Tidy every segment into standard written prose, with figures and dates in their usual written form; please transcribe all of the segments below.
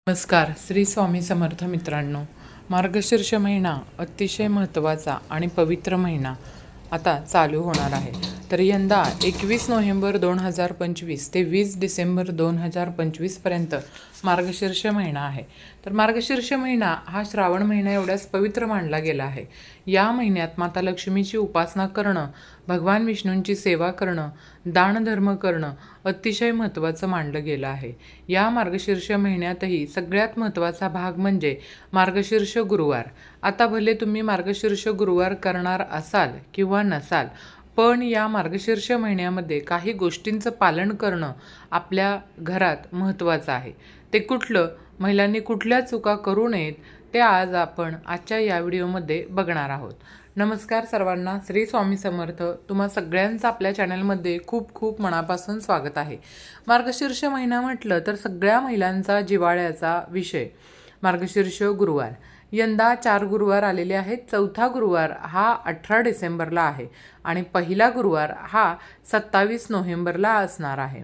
नमस्कार. श्री स्वामी समर्थ मित्रांनो, मार्गशीर्ष महिना अतिशय महत्त्वाचा आणि पवित्र महिना आता चालू होणार आहे. तर यंदा 21 नोव्हेंबर 2025 ते 20 डिसेंबर 2025पर्यंत मार्गशीर्ष महिना आहे. तर मार्गशीर्ष महिना हा श्रावण महिना एवढ्याच पवित्र मानला गेला आहे. या महिन्यात माता लक्ष्मीची उपासना करणं, भगवान विष्णूंची सेवा करणं, दानधर्म करणं अतिशय महत्त्वाचं मानलं गेलं आहे. या मार्गशीर्ष महिन्यातही सगळ्यात महत्त्वाचा भाग म्हणजे मार्गशीर्ष गुरुवार. आता भले तुम्ही मार्गशीर्ष गुरुवार करणार असाल किंवा नसाल, पण या मार्गशीर्ष महिन्यामध्ये काही गोष्टींचं पालन करणं आपल्या घरात महत्त्वाचं आहे. ते कुठलं, महिलांनी कुठल्या चुका करू नयेत, ते आज आपण आजच्या या व्हिडिओमध्ये बघणार आहोत. नमस्कार सर्वांना, श्री स्वामी समर्थ. तुम्हा सगळ्यांचं आपल्या चॅनलमध्ये खूप खूप मनापासून स्वागत आहे. मार्गशीर्ष महिना म्हटलं तर सगळ्या महिलांचा जिव्हाळ्याचा विषय मार्गशीर्ष गुरुवार. यंदा 4 गुरुवार आलेले आहेत. चौथा गुरुवार हा 18 डिसेंबरला आहे आणि पहिला गुरुवार हा 27 नोव्हेंबरला असणार आहे.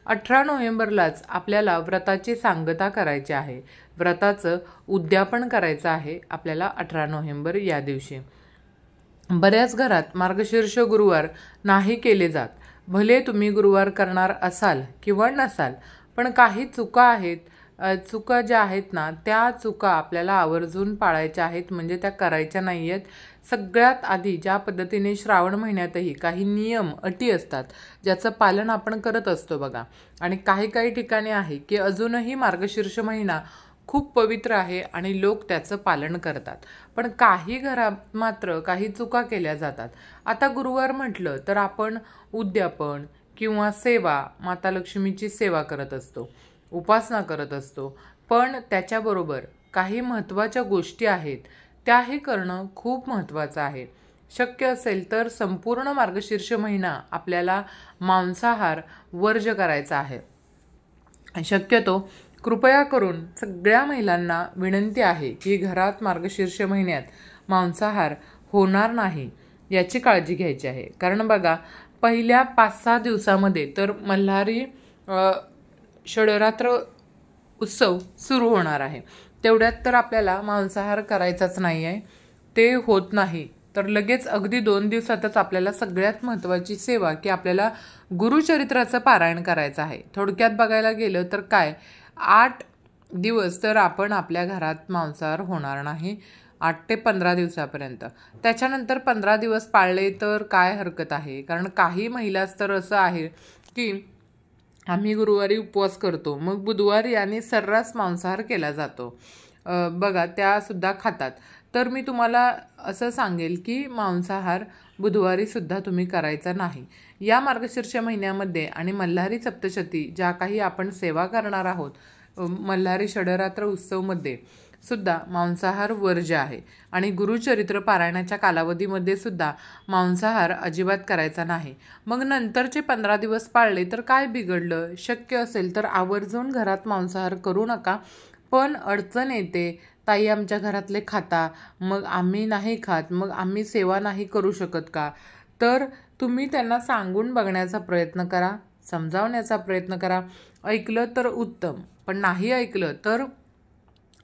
18 नोव्हेंबरलाच आपल्याला व्रताची सांगता करायची आहे. व्रताचं उद्यापन करायचं आहे आपल्याला 18 नोव्हेंबर या दिवशी. बऱ्याच घरात मार्गशीर्ष गुरुवार नाही केले जात. भले तुम्ही गुरुवार करणार असाल किंवा नसाल, पण काही चुका आहेत. चुका ज्या आहेत ना, त्या चुका आपल्याला आवर्जून पाळायच्या आहेत, म्हणजे त्या करायच्या नाही आहेत. सगळ्यात आधी ज्या पद्धतीने श्रावण महिन्यातही काही नियम अटी असतात ज्याचं पालन आपण करत असतो बघा. आणि काही ठिकाणी आहे की अजूनही मार्गशीर्ष महिना खूप पवित्र आहे आणि लोक त्याचं पालन करतात, पण काही घरात मात्र काही चुका केल्या जातात. आता गुरुवार म्हटलं तर आपण उद्यापन किंवा सेवा, माता लक्ष्मीची सेवा करत असतो, उपासना करत असतो, पण त्याच्याबरोबर काही महत्त्वाच्या गोष्टी आहेत त्याही करणं खूप महत्त्वाचं आहे. शक्य असेल तर संपूर्ण मार्गशीर्ष महिना आपल्याला मांसाहार वर्ज करायचा आहे. शक्यतो कृपया करून सगळ्या महिलांना विनंती आहे की घरात मार्गशीर्ष महिन्यात मांसाहार होणार नाही याची काळजी घ्यायची आहे. कारण बघा, पहिल्या 5-6 दिवसामध्ये तर मल्हारी षडरात्र उत्सव सुरू होणार आहे. तेवढ्यात तर आपल्याला मांसाहार करायचाच नाही आहे. ते होत नाही तर लगेच अगदी 2 दिवसातच आपल्याला सगळ्यात महत्त्वाची सेवा की आपल्याला गुरुचरित्राचं पारायण करायचं आहे. थोडक्यात बघायला गेलं तर 8 दिवस तर आपण आपल्या घरात मांसाहार होणार नाही, 8 ते 15 दिवसापर्यंत. त्याच्यानंतर 15 दिवस पाळले तर काय हरकत आहे. कारण काही महिलाच तर असं आहे की आम्ही गुरुवारी उपवास करतो, मग बुधवारी आणि सर्रास मांसाहार केला जातो बघा, त्यासुद्धा खातात. तर मी तुम्हाला असं सांगेल की मांसाहार बुधवारी सुद्धा तुम्ही करायचा नाही. या मार्गशीर्ष महिन्यामध्ये आणि मल्हारी सप्तशती ज्या काही आपण सेवा करणार आहोत, मल्हारी षडरात्र उत्सवमध्ये सुद्धा मांसाहार वर्ज्य आहे. आणि गुरुचरित्र पारायणाच्या कालावधीमध्ये सुद्धा मांसाहार अजिबात करायचा नाही. मग नंतरचे 15 दिवस पाळले तर काय बिघडलं. शक्य असेल तर आवर्जून घरात मांसाहार करू नका. पण अडचण येते, ताई आमच्या घरातले खाता, मग आम्ही नाही खात, मग आम्ही सेवा नाही करू शकत का. तर तुम्ही त्यांना सांगून बघण्याचा प्रयत्न करा, समजावण्याचा प्रयत्न करा. ऐकलं तर उत्तम, पण नाही ऐकलं तर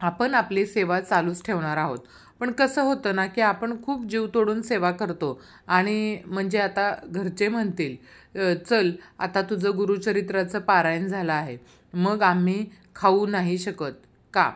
आपण आपली सेवा चालूच ठेवणार आहोत. पण कसं होतं ना की आपण खूप जीव तोडून सेवा करतो आणि म्हणजे आता घरचे म्हणतील चल आता तुझं गुरुचरित्राचं पारायण झालं आहे, मग आम्ही खाऊ नाही शकत का.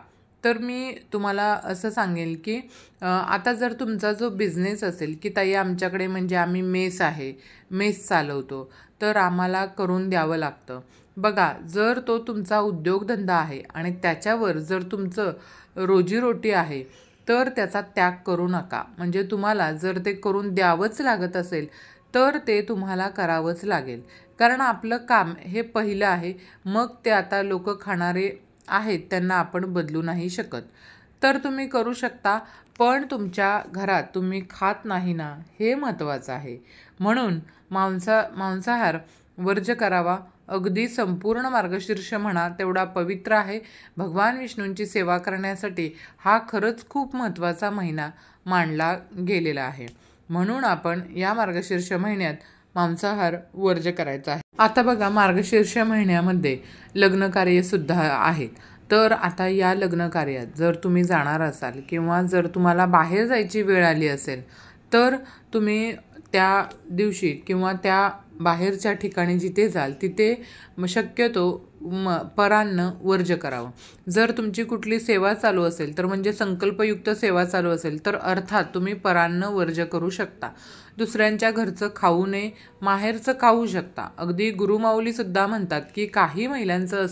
तर मी तुम्हाला असं सांगेल की आता जर तुमचा जो बिझनेस असेल की ताई आमच्याकडे म्हणजे आम्ही मेस चालवतो, तर आम्हाला करून द्यावं लागतं. बघा, जर तो तुमचा उद्योगधंदा आहे आणि त्याच्यावर जर तुमचं रोजीरोटी आहे तर त्याचा त्याग करू नका. म्हणजे तुम्हाला जर ते करून द्यावंच लागत असेल तर ते तुम्हाला करावंच लागेल. कारण आपलं काम हे पहिलं आहे, मग ते आता लोक खाणारे आहेत त्यांना आपण बदलू नाही शकत. तर तुम्ही करू शकता, पण तुमच्या घरात तुम्ही खात नाही ना, हे महत्त्वाचं आहे. म्हणून मांसाहार वर्ज्य करावा. अगदी संपूर्ण मार्गशीर्ष म्हणा तेवढा पवित्र आहे. भगवान विष्णूंची सेवा करण्यासाठी हा खरंच खूप महत्त्वाचा महिना मानला गेलेला आहे. म्हणून आपण या मार्गशीर्ष महिन्यात मांसाहार वर्ज्य करायचा आहे. आता बघा, मार्गशीर्ष महिन्यामध्ये लग्न कार्यसुद्धा आहेत. तर आता या लग्न कार्यात जर तुम्ही जाणार असाल किंवा जर तुम्हाला बाहेर जायची वेळ आली असेल तर तुम्ही त्या दिवशी किंवा त्या बाहेरच्या ठिकाणी जिथे जाल तिथे शक्यतो परान्न वर्ज्य करावं. जर तुमची कुठली सेवा चालू असेल तर म्हणजे संकल्पयुक्त सेवा चालू असेल तर अर्थात तुम्ही परान्न वर्ज्य करू शकता. दुसऱ्यांच्या घरचं खाऊ नये, माहेरचं खाऊ शकता. अगदी गुरुमाऊलीसुद्धा म्हणतात की काही महिलांचं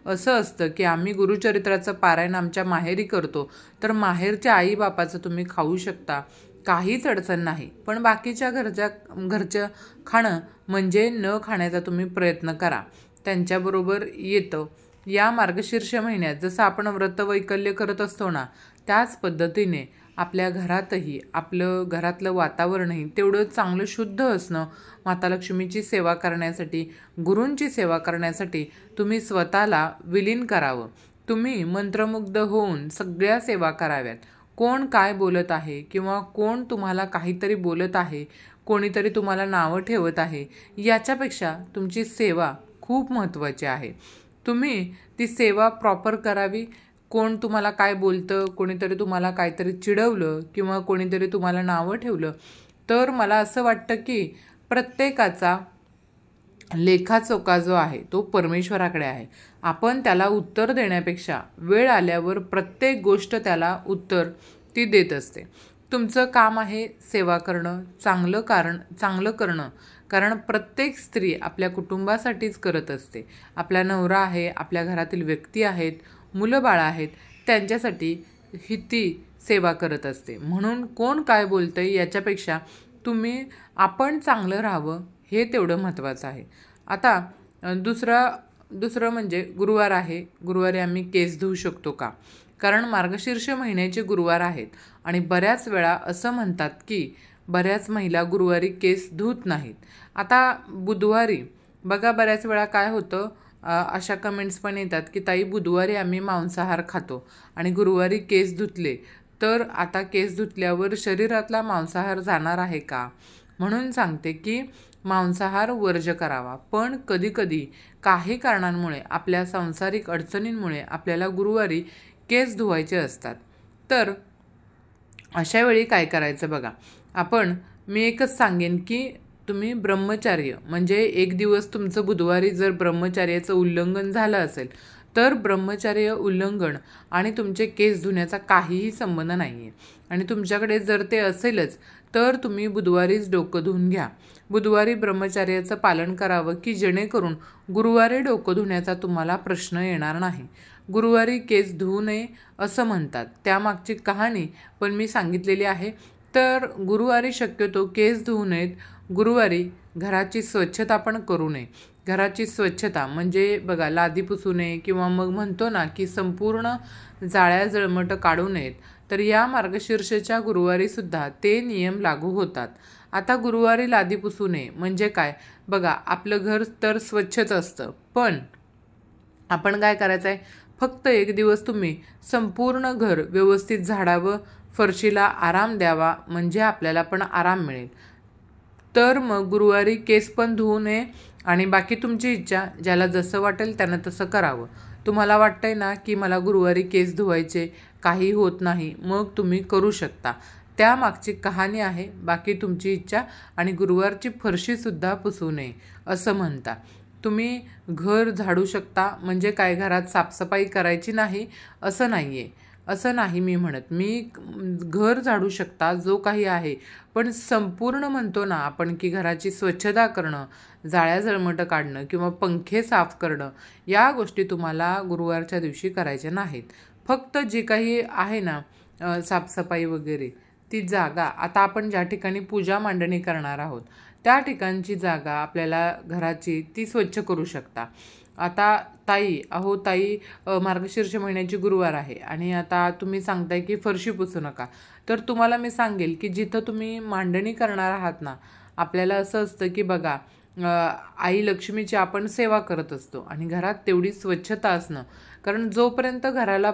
असं असतं की आम्ही गुरुचरित्राचं पारायण आमच्या माहेरी करतो, तर माहेरच्या आईबापाचं तुम्ही खाऊ शकता, काहीच अडचण नाही. पण बाकीच्या घरचं खाणं म्हणजे न खाण्याचा तुम्ही प्रयत्न करा, त्यांच्याबरोबर येतं. या मार्गशीर्ष महिन्यात जसं आपण व्रतवैकल्य करत असतो ना, त्याच पद्धतीने आपल्या घरातही आपलं घरातलं वातावरणही तेवढं चांगलं शुद्ध असणं, माता लक्ष्मीची सेवा करण्यासाठी, गुरूंची सेवा करण्यासाठी तुम्ही स्वतःला विलीन करावं. तुम्ही मंत्रमुग्ध होऊन सगळ्या सेवा कराव्यात. कोण काय बोलत आहे किंवा कोण तुम्हाला काहीतरी बोलत आहे, कोणीतरी तुम्हाला नावं ठेवत आहे, याच्यापेक्षा तुमची सेवा खूप महत्त्वाची आहे. तुम्ही ती सेवा प्रॉपर करावी. कोण तुम्हाला काय बोलतं, कोणीतरी तुम्हाला काहीतरी चिडवलं किंवा कोणीतरी तुम्हाला नावं ठेवलं तर मला असं वाटतं की प्रत्येकाचा लेखाचोखा जो आहे तो परमेश्वराकडे आहे. आपण त्याला उत्तर देण्यापेक्षा वेळ आल्यावर प्रत्येक गोष्ट त्याला उत्तर ती देत असते. तुमचं काम आहे सेवा करणं, चांगलं करणं. कारण प्रत्येक स्त्री आपल्या कुटुंबासाठीच करत असते. आपला नवरा आहे, आपल्या घरातील व्यक्ती आहेत, मुलं बाळं आहेत, त्यांच्यासाठी ही ती सेवा करत असते. म्हणून कोण काय बोलतंय याच्यापेक्षा आपण चांगलं राहावं हे तेवढं महत्त्वाचं आहे. आता दुसरं म्हणजे गुरुवार आहे. गुरुवारी आम्ही केस धुवू शकतो का? कारण मार्गशीर्ष महिन्याचे गुरुवार आहेत आणि बऱ्याच वेळा असं म्हणतात की बऱ्याच महिला गुरुवारी केस धुत नाहीत. आता बुधवारी बघा बऱ्याच वेळा काय होतं, अशा कमेंट्स पण येतात की ताई बुधवारी आम्ही मांसाहार खातो आणि गुरुवारी केस धुतले तर आता केस धुतल्यावर शरीरातला मांसाहार जाणार आहे का? म्हणून सांगते की मांसाहार वर्ज्य करावा. पण कधीकधी काही कारणांमुळे आपल्या सांसारिक अडचणींमुळे आपल्याला गुरुवारी केस धुवायचे असतात. तर अशा वेळी काय करायचं बघा, मी एकच सांगेन की तुम्ही ब्रह्मचर्य म्हणजे एक दिवस तुमचं बुधवारी जर ब्रह्मचर्याचं उल्लंघन झालं असेल तर ब्रह्मचर्य उल्लंघन आणि तुमचे केस धुण्याचा काहीही संबंध नाही आहे. आणि तुमच्याकडे जर ते असेलच तर तुम्ही बुधवारीच डोकं धुवून घ्या. बुधवारी ब्रह्मचर्याचं पालन करावं की जेणेकरून गुरुवारी डोकं धुण्याचा तुम्हाला प्रश्न येणार नाही. गुरुवारी केस धुवू नये असं म्हणतात, त्यामागची कहाणी पण मी सांगितलेली आहे. तर गुरुवारी शक्यतो केस धुवू नयेत. गुरुवारी घराची स्वच्छता पण करू नये. घराची स्वच्छता म्हणजे बघा लादी पुसू नये किंवा मग म्हणतो ना की संपूर्ण जाळ्या जळमट काढू नयेत. तर या मार्गशीर्षच्या गुरुवारीसुद्धा ते नियम लागू होतात. आता गुरुवारी लादी पुसू नये म्हणजे काय बघा, आपलं घर तर स्वच्छच असतं, पण आपण काय करायचं आहे, फक्त एक दिवस तुम्ही संपूर्ण घर व्यवस्थित झाडावं, फरशीला आराम द्यावा म्हणजे आपल्याला पण आराम मिळेल. तर मग गुरुवारी केस पण धुवू नये आणि बाकी तुमची इच्छा, ज्याला जसं वाटेल त्यानं तसं करावं. तुम्हाला वाटतंय ना की मला गुरुवारी केस धुवायचे, काही होत नाही, मग तुम्ही करू शकता. त्यामागची कहाणी आहे, बाकी तुमची इच्छा. आणि गुरुवारची फरशीसुद्धा पुसू नये असं म्हणता. तुम्ही घर झाडू शकता म्हणजे काय, घरात साफसफाई करायची नाही असं नाही आहे, असं नाही मी म्हणत. घर झाडू शकता जो काही आहे, पण संपूर्ण म्हणतो ना आपण की घराची स्वच्छता करणं, जाळ्या जळमट काढणं किंवा पंखे साफ करणं, या गोष्टी तुम्हाला गुरुवारच्या दिवशी करायच्या नाहीत. फक्त जे काही आहे ना साफसफाई वगैरे ती जागा, आता आपण ज्या ठिकाणी पूजा मांडणी करणार आहोत त्या ठिकाणची जागा आपल्याला घराची ती स्वच्छ करू शकता. आता ताई मार्गशीर्ष महिन्याची गुरुवार आहे आणि आता तुम्ही सांगताय की फरशी पुसू नका, तर तुम्हाला मी सांगेल की जिथं तुम्ही मांडणी करणार आहात ना, आपल्याला असं असतं की बघा आई लक्ष्मीची आपण सेवा करत असतो आणि घरात तेवढी स्वच्छता असणं, कारण जोपर्यंत घराला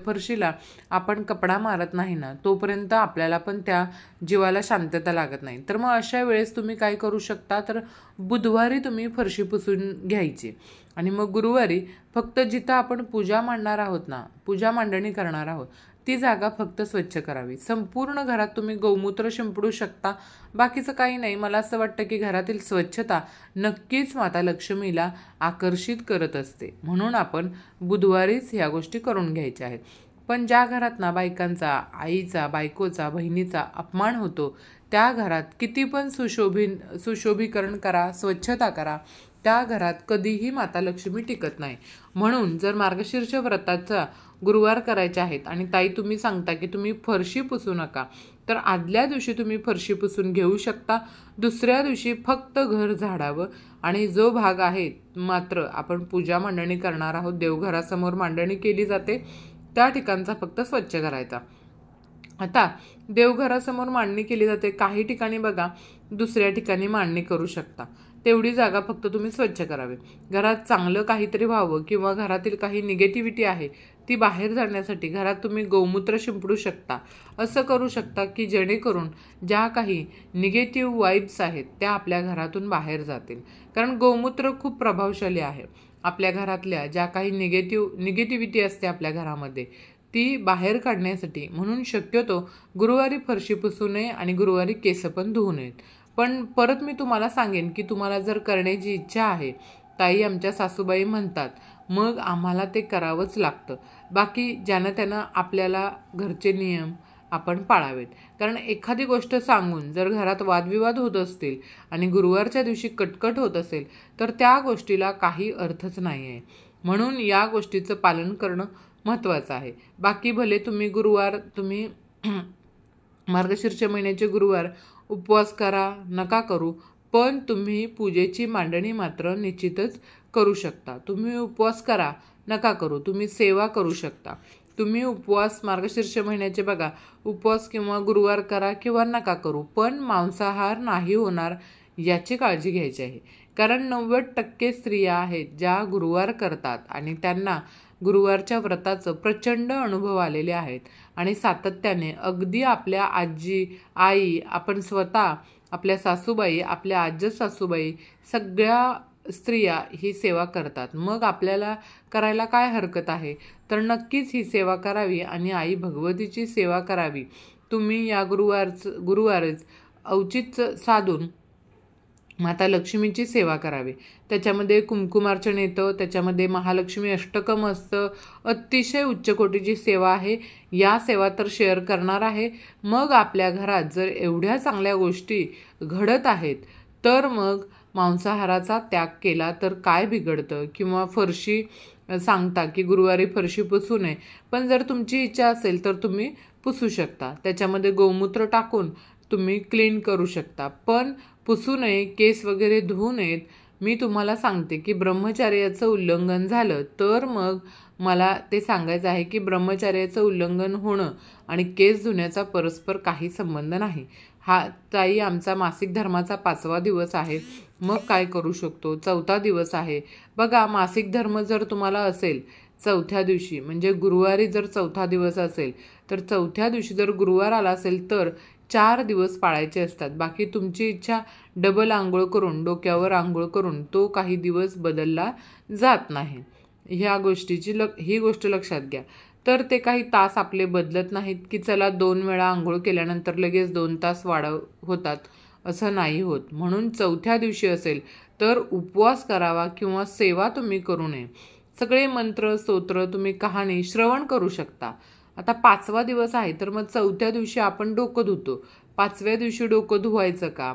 फरशीला आपण कपडा मारत नाही ना तोपर्यंत आपल्याला पण त्या जीवाला शांतता लागत नाही. तर मग अशा वेळेस तुम्ही काय करू शकता, तर बुधवारी तुम्ही फरशी पुसून घ्यायची आणि मग गुरुवारी फक्त जिथं आपण पूजा मांडणार आहोत ना, पूजा मांडणी करणार आहोत, ती जागा फक्त स्वच्छ करावी. संपूर्ण घरात तुम्ही गोमूत्र शिंपडू शकता, बाकीचं काही नाही. मला असं वाटतं की घरातील स्वच्छता नक्कीच माता लक्ष्मीला आकर्षित करत असते, म्हणून आपण बुधवारीच ह्या गोष्टी करून घ्यायच्या आहेत. पण ज्या घरात ना बायकांचा, आईचा, बायकोचा, बहिणीचा अपमान होतो, त्या घरात किती पण सुशोभीकरण करा, स्वच्छता करा, त्या घरात कधीही माता लक्ष्मी टिकत नाही. म्हणून जर मार्गशीर्ष व्रताचा गुरुवार करायचे आहेत आणि ताई तुम्ही सांगता की तुम्ही फरशी पुसू नका, तर आदल्या दिवशी तुम्ही फरशी पुसून घेऊ शकता. दुसऱ्या दिवशी फक्त घर झाडावं आणि जो भाग आहे मात्र आपण पूजा मांडणी करणार आहोत, देवघरासमोर मांडणी केली जाते, त्या ठिकाणचा फक्त स्वच्छ करायचा. आता देवघरासमोर मांडणी केली जाते, काही ठिकाणी बघा दुसऱ्या ठिकाणी मांडणी करू शकता, तेवढी जागा फक्त तुम्ही स्वच्छ करावी. घरात चांगलं काहीतरी व्हावं किंवा घरातील काही निगेटिव्हिटी आहे ती बाहेर जाण्यासाठी घरात तुम्ही गोमूत्र शिंपडू शकता. असं करू शकता की जेणेकरून ज्या काही निगेटिव्ह वाईब्स आहेत त्या आपल्या घरातून बाहेर जातील. कारण गोमूत्र खूप प्रभावशाली आहे. आपल्या घरातल्या ज्या काही निगेटिव्हिटी असते आपल्या घरामध्ये ती बाहेर काढण्यासाठी. म्हणून शक्यतो गुरुवारी फरशी पुसू नये आणि गुरुवारी केस पण धुवू नयेत. पण परत मी तुम्हाला सांगेन की तुम्हाला जर करण्याची इच्छा आहे, ताई आमच्या सासूबाई म्हणतात, मग आम्हाला ते करावंच लागतं. बाकी ज्यानं त्यानं आपल्याला घरचे नियम आपण पाळावेत. कारण एखादी गोष्ट सांगून जर घरात वादविवाद होत असतील आणि गुरुवारच्या दिवशी कटकट होत असेल तर त्या गोष्टीला काही अर्थच नाही आहे. म्हणून या गोष्टीचं पालन करणं महत्त्वाचं आहे. बाकी भले तुम्ही मार्गशीर्ष महिन्याचे गुरुवार उपवास करा, नका करू, पण तुम्ही पूजेची मांडणी मात्र निश्चितच करू शकता. तुम्ही उपवास करा, नका करू, तुम्ही सेवा करू शकता. तुम्ही उपवास मार्गशीर्ष महिन्याचे बघा, उपवास किंवा गुरुवार करा किंवा नका करू, पण मांसाहार नाही होणार याची काळजी घ्यायची आहे. कारण 90% स्त्रिया आहेत ज्या गुरुवार करतात आणि त्यांना गुरुवारच्या व्रताचं प्रचंड अनुभव आलेले आहेत आणि सातत्याने अगदी आपल्या आजी, आई, आपण स्वतः, आपल्या सासूबाई, आपल्या आजी सासूबाई, सगळ्या स्त्रिया ही सेवा करतात. मग आपल्याला करायला काय हरकत आहे? तर नक्कीच ही सेवा करावी आणि आई भगवतीची सेवा करावी. तुम्ही या गुरुवारच औचित्य साधून माता लक्ष्मीची सेवा करावी. त्याच्यामध्ये कुंकुमार्चन येतं, त्याच्यामध्ये महालक्ष्मी अष्टकम असतं. अतिशय उच्च कोटीची सेवा आहे. या सेवा तर शेअर करणार आहे. मग आपल्या घरात जर एवढ्या चांगल्या गोष्टी घडत आहेत तर मग मांसाहाराचा त्याग केला तर काय बिघडतं? किंवा फरशी सांगता की गुरुवारी फरशी पुसू नये, पण जर तुमची इच्छा असेल तर तुम्ही पुसू शकता. त्याच्यामध्ये गोमूत्र टाकून तुम्ही क्लीन करू शकता, पण पुसू नये, केस वगैरे धुवू नयेत. मी तुम्हाला सांगते की ब्रह्मचर्याचं उल्लंघन झालं तर मग मला ते सांगायचं आहे की ब्रह्मचर्याचं उल्लंघन होणं आणि केस धुण्याचा परस्पर काही संबंध नाही. हा ताई आमचा मासिक धर्माचा 5वा दिवस आहे, मग काय करू शकतो? 4था दिवस आहे. बघा, मासिक धर्म जर तुम्हाला असेल 4थ्या दिवशी म्हणजे गुरुवारी जर 4था दिवस असेल तर 4थ्या दिवशी जर गुरुवार आला असेल तर 4 दिवस पाळायचे असतात. बाकी तुमची इच्छा डबल आंघोळ करून, डोक्यावर आंघोळ करून तो काही दिवस बदलला जात नाही. ही गोष्ट लक्षात घ्या. तर ते काही तास आपले बदलत नाहीत की चला 2 वेळा आंघोळ केल्यानंतर लगेच 2 तास होतात, असं नाही होत. म्हणून 4थ्या दिवशी असेल तर उपवास करावा किंवा सेवा तुम्ही करू नये. सगळे मंत्र, स्तोत्र, तुम्ही कहाणी श्रवण करू शकता. आता 5वा दिवस आहे तर मग 4थ्या दिवशी आपण डोकं धुतो. 5व्या दिवशी डोकं धुवायचं का?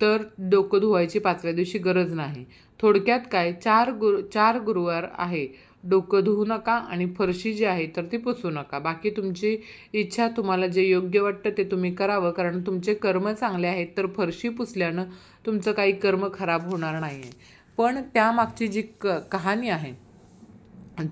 तर डोकं धुवायची 5व्या दिवशी गरज नाही. थोडक्यात काय, 4 गुरुवार आहे, डोकं धुवू नका आणि फरशी जी आहे तर ती पुसू नका. बाकी तुमची इच्छा, तुम्हाला जे योग्य वाटतं ते तुम्ही करावं. कारण तुमचे कर्म चांगले आहेत तर फरशी पुसल्यानं तुमचं काही कर्म खराब होणार नाही आहे. पण त्यामागची जी कहाणी आहे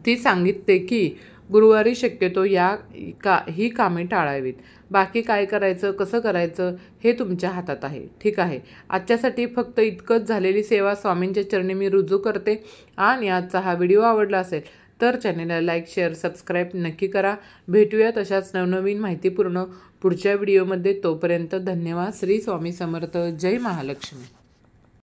ती सांगितते की गुरुवारी शक्यतो ही कामे टाळावीत. बाकी काय करायचं, कसं करायचं हे तुमच्या हातात आहे. ठीक आहे, आजच्यासाठी फक्त इतकंच. झालेली सेवा स्वामींच्या चरणी मी रुजू करते. आणि आजचा हा व्हिडिओ आवडला असेल तर चॅनेलला लाईक, शेअर, सबस्क्राईब नक्की करा. भेटूयात अशाच नवनवीन माहितीपूर्ण पुढच्या व्हिडिओमध्ये. तोपर्यंत धन्यवाद. श्री स्वामी समर्थ. जय महालक्ष्मी.